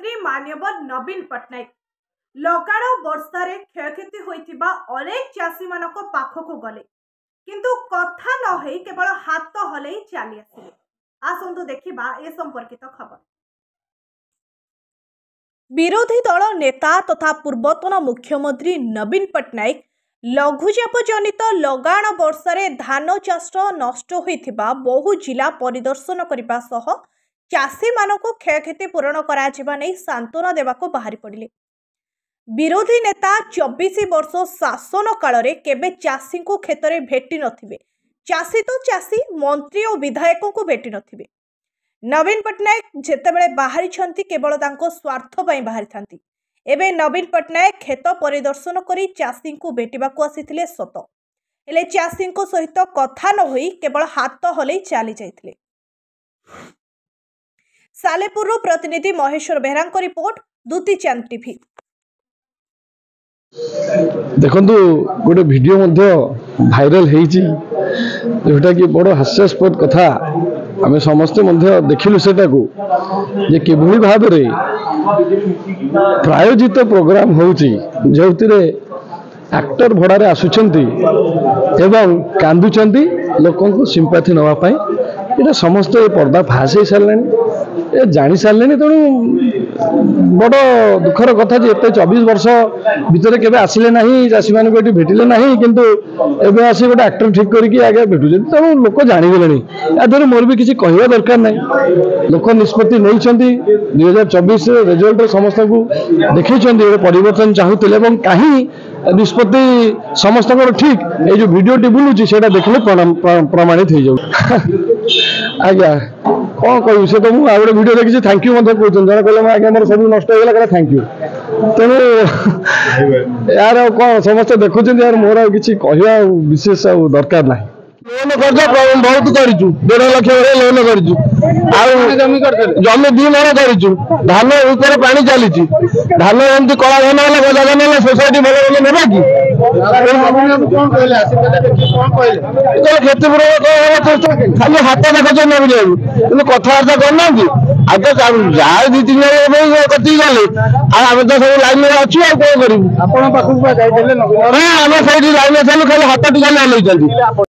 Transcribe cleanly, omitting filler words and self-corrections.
मुख्यमंत्री माननीय नवीन पट्टनायक लगाण वर्षारे क्षयक्षति होइतिबा अनेक चाषी मानक पाखकु गले किंतु कथा न होई केवल हाथ हलै चली आसिले। आसंतु देखिबा ए संपर्कित खबर। विरोधी दल नेता तथा पूर्वतन मुख्यमंत्री नवीन पट्टनायक लघुचाप जनित लगाण वर्षारे धान चाष नष्ट होइतिबा बहु जिला परिदर्शन करने सह चाषी मानक क्षयक्षति पूरण करा नै सांत्वना देवाको बाहरी पड़िले। विरोधी नेता 24 वर्ष शासन काल रे केबे चाषी को क्षेत्र में भेटी नथिबे। चाषी तो चाषी मंत्री और विधायकों को भेटी नथिबे। नवीन पट्टनायक जेतेबेले बाहरी छंती केवल तांको स्वार्थ पई बाहरी थांती। एबे नवीन पट्टनायक खेत परिदर्शन करी चाषी को भेटिबाको आसीथिले सत, हेले चाषी को सहित कथा न होई केवल हाथ हलै चली जाइथिले। सालेपुर प्रतिनिधि महेश्वर बेहरा रिपोर्ट, दूती चांद टीवी। देखंतु गोटे वीडियो मध्य भाइराल हेइची जोटा कि बड़ हास्यास्पद कथा। आमे समस्ते मध्य देखिलु सेटाकू जे किभली भाव रे प्रायोजित प्रोग्राम होउची जोतिरे एक्टर भड़ारे आसुचंती एवं कांदुचंती लोकन को सिंपैथी नवा पाई। एटा समस्त पर्दा फास हो सारे ए जानी सारे तेणु बड़ दुखर कथा जे 24 वर्ष भितर केबे आसिले नाही चाषी मान को भेटिले नाही किंतु एबे आसी गोटे एक्टर ठीक करके आगे भेटुचे तेणु लोक जाणीगले। याद्वारा मोर भी किसी कहवा दरकार नहीं। लोक निष्पत्ति नहीं 2024 रिजल्ट समस्त को देखते परिवर्तन चाहूले कहीं निष्पत्ति समस्त ठीक ये जो वीडियो बुलूची से देखने प्रमाणित हो जाऊ। आज्ञा कौन कहूँ से तो मुझे गोटे वीडियो देखी थैंक यू कहते कहले आज्ञा मोर सब नष्ट हो गला थैंक यू। तेणु यार कौन समस्त देखुं यार मोर किसी कहवा विशेष दरकार ना। लोन कर बहुत करूँ 1.5 लाख लोन कर जमी 2 माण करूँ धान ऊपर पानी चली धान एमती कला धान है गजा धान है सोसाइटी भले भले नेबा कि क्षतिपूरण खाली हाथ देखा न कि कथबार्ता करना आगे जहाँ 2-3 कति गले आम तो सब लाइन में अच्छी कौन करूँ आम से लाइन खाली हाथ टी खाली हल्ला।